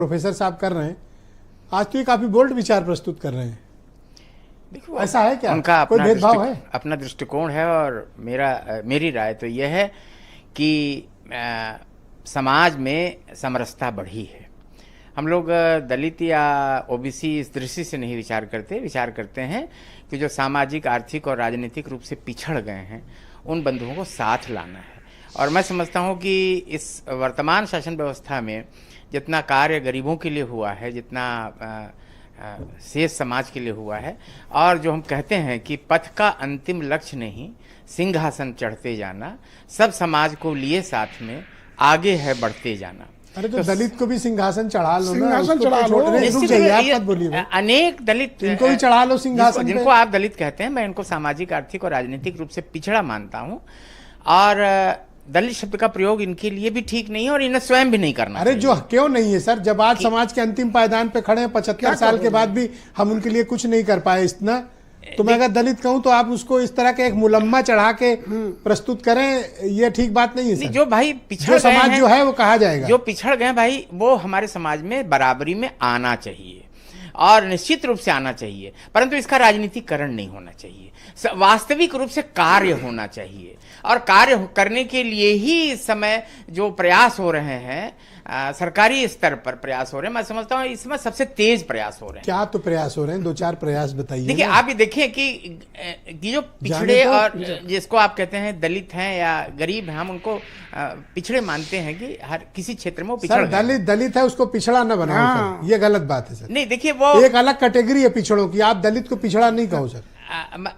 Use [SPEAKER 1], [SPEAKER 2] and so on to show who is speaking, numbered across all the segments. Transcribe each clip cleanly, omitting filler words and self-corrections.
[SPEAKER 1] Professor साहब कर रहे हैं, आज तो ये काफी बोल्ड विचार प्रस्तुत कर रहे हैं।
[SPEAKER 2] देखो,
[SPEAKER 1] ऐसा है क्या?
[SPEAKER 2] उनका
[SPEAKER 1] कोई भेदभाव है?
[SPEAKER 2] अपना दृष्टिकोण है और मेरी राय तो यह है कि समाज में समरसता बढ़ी है। हम लोग दलित या ओबीसी इस दृष्टि से नहीं विचार करते हैं कि जो सामाजिक, आर्थिक और राजनीतिक रूप से पिछड़ गए हैं उन बंधुओं को साथ लाना है। और मैं समझता हूँ कि इस वर्तमान शासन व्यवस्था में जितना कार्य गरीबों के लिए हुआ है, जितना शेष समाज के लिए हुआ है, और जो हम कहते हैं कि पथ का अंतिम लक्ष्य नहीं सिंहासन चढ़ते जाना, सब समाज को लिए साथ में आगे है बढ़ते जाना।
[SPEAKER 1] अरे तो दलित को भी सिंहासन चढ़ा लो ना,
[SPEAKER 3] सिंहासन चढ़ा लो।
[SPEAKER 2] अनेक दलित
[SPEAKER 1] इनको भी चढ़ा लो सिंहासन,
[SPEAKER 2] जिनको आप दलित कहते हैं, मैं इनको सामाजिक, आर्थिक और राजनीतिक रूप से पिछड़ा मानता हूं। और दलित शब्द का प्रयोग इनके लिए भी ठीक नहीं है और इन्हें स्वयं भी नहीं करना।
[SPEAKER 1] अरे जो क्यों नहीं है सर, जब आज समाज के अंतिम पायदान पे खड़े हैं, 75 साल के बाद भी हम उनके लिए कुछ नहीं कर पाए इतना, तो मैं अगर दलित कहूं तो आप उसको इस तरह के एक मुलम्मा चढ़ा के प्रस्तुत करें, ये ठीक बात नहीं है सर।
[SPEAKER 2] जो भाई पिछड़
[SPEAKER 1] समाज जो है वो कहा जाएगा,
[SPEAKER 2] जो पिछड़ गए भाई, वो हमारे समाज में बराबरी में आना चाहिए और निश्चित रूप से आना चाहिए, परंतु इसका राजनीतिकरण नहीं होना चाहिए। वास्तविक रूप से कार्य होना चाहिए और कार्य करने के लिए ही इस समय जो प्रयास हो रहे हैं, सरकारी स्तर पर प्रयास हो रहे हैं, मैं समझता हूँ इसमें सबसे तेज प्रयास हो रहे हैं।
[SPEAKER 1] क्या तो प्रयास हो रहे हैं, 2-4 प्रयास बताइए।
[SPEAKER 2] देखिए, आप ये देखिए कि जो पिछड़े और जिसको आप कहते हैं दलित हैं या गरीब हैं, हम उनको पिछड़े मानते हैं कि हर किसी क्षेत्र में वो पिछड़ गए।
[SPEAKER 1] दलित है उसको पिछड़ा न बनाओ सर, ये गलत बात है सर।
[SPEAKER 2] नहीं, देखिए, वो
[SPEAKER 1] एक अलग कैटेगरी है पिछड़ों की, आप दलित को पिछड़ा नहीं कहो सर।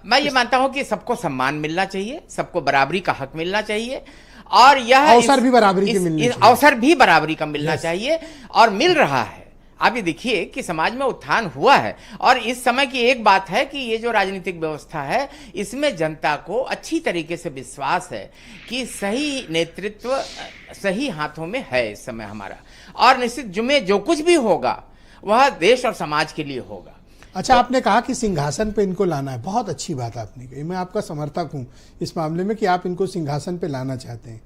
[SPEAKER 2] मैं ये मानता हूं कि सबको सम्मान मिलना चाहिए, सबको बराबरी का हक मिलना चाहिए और यह
[SPEAKER 1] अवसर भी बराबरी के मिलने चाहिए।
[SPEAKER 2] अवसर भी बराबरी का मिलना चाहिए और मिल रहा है। आप ये देखिए कि समाज में उत्थान हुआ है और इस समय की एक बात है कि ये जो राजनीतिक व्यवस्था है, इसमें जनता को अच्छी तरीके से विश्वास है कि सही नेतृत्व सही हाथों में है इस समय हमारा, और निश्चित जुम्मे जो कुछ भी होगा वह देश और समाज के लिए होगा।
[SPEAKER 1] अच्छा, आपने कहा कि सिंहासन पे इनको लाना है, बहुत अच्छी बात आपने कही, मैं आपका समर्थक हूं इस मामले में कि आप इनको सिंहासन पे लाना चाहते हैं।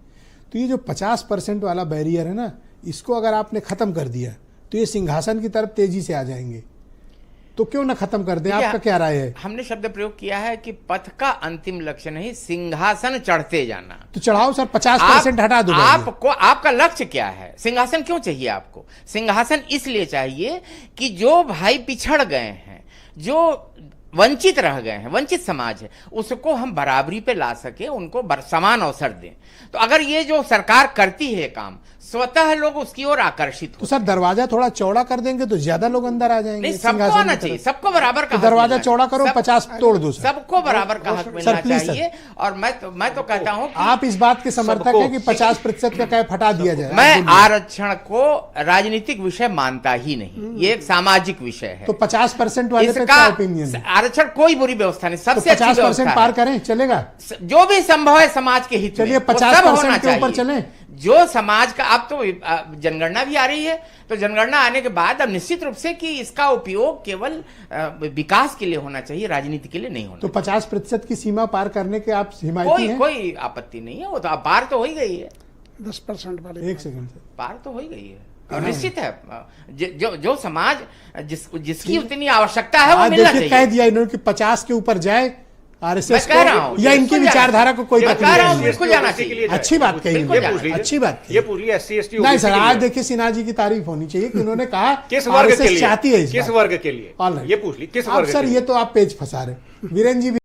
[SPEAKER 1] तो ये जो 50% वाला बैरियर है ना, इसको अगर आपने खत्म कर दिया तो ये सिंहासन की तरफ तेजी से आ जाएंगे, तो क्यों ना खत्म कर दें? आपका क्या राय है?
[SPEAKER 2] हमने शब्द प्रयोग किया है कि पथ का अंतिम लक्ष्य नहीं सिंहासन चढ़ते जाना।
[SPEAKER 1] तो चढ़ाओ सर, 50% हटा दो।
[SPEAKER 2] आपको आपका लक्ष्य क्या है? सिंहासन क्यों चाहिए आपको? सिंहासन इसलिए चाहिए कि जो भाई पिछड़ गए हैं, जो वंचित रह गए हैं, वंचित समाज है, उसको हम बराबरी पे ला सके, उनको समान अवसर दें। तो अगर ये जो सरकार करती है काम, स्वतः लोग उसकी ओर आकर्षित हो।
[SPEAKER 1] तो सर दरवाजा थोड़ा चौड़ा कर देंगे तो ज्यादा लोग अंदर आ जाएंगे।
[SPEAKER 2] नहीं, सबको आना चाहिए, सबको बराबर का
[SPEAKER 1] हक। दरवाजा चौड़ा करो, 50 तोड़ दो सर।
[SPEAKER 2] सबको बराबर का हक मिलना चाहिए। और मैं तो कहता हूं
[SPEAKER 1] आप इस बात के समर्थक हैं कि 50% का कैप हटा दिया जाए?
[SPEAKER 2] मैं आरक्षण को राजनीतिक विषय मानता ही नहीं, ये एक सामाजिक विषय है।
[SPEAKER 1] तो 50% वाले पे क्या ओपिनियन है?
[SPEAKER 2] आरक्षण कोई बुरी व्यवस्था नहीं, सबसे
[SPEAKER 1] 50% पार करें, चलेगा?
[SPEAKER 2] जो भी संभव है समाज के हित में,
[SPEAKER 1] चलिए 50% के ऊपर चलें।
[SPEAKER 2] जो समाज का, अब तो जनगणना भी आ रही है, तो जनगणना आने के बाद अब निश्चित रूप से कि इसका उपयोग केवल विकास के लिए होना चाहिए, राजनीति के लिए नहीं होना।
[SPEAKER 1] तो 50% की सीमा पार करने के आप हिमायती हैं?
[SPEAKER 2] कोई आपत्ति नहीं है, वो तो पार तो हो ही गई है।
[SPEAKER 3] 10% वाले
[SPEAKER 1] 1 सेकंड से
[SPEAKER 2] पार तो हो ही गई है और निश्चित है जो समाज जिसकी उतनी आवश्यकता है वो मिलना चाहिए।
[SPEAKER 1] कह दिया इन्होंने कि 50 के ऊपर जाए आरएसएस
[SPEAKER 2] कह रहा हूं,
[SPEAKER 1] या इनकी विचारधारा को कोई
[SPEAKER 2] कह रहा हूं, बिल्कुल जाना चाहिए।
[SPEAKER 1] अच्छी बात कही, अच्छी बात
[SPEAKER 4] ये पूरी SC ST
[SPEAKER 1] नहीं सर, आज देखिए सिन्हा जी की तारीफ होनी चाहिए कि उन्होंने कहा
[SPEAKER 4] किस वर्ग के लिए
[SPEAKER 1] चाहती है,
[SPEAKER 4] किस वर्ग के लिए, ये पूछ ली किस वर्ग।
[SPEAKER 1] सर ये तो आप पेज फंसा रहे। वीरेंद्र जी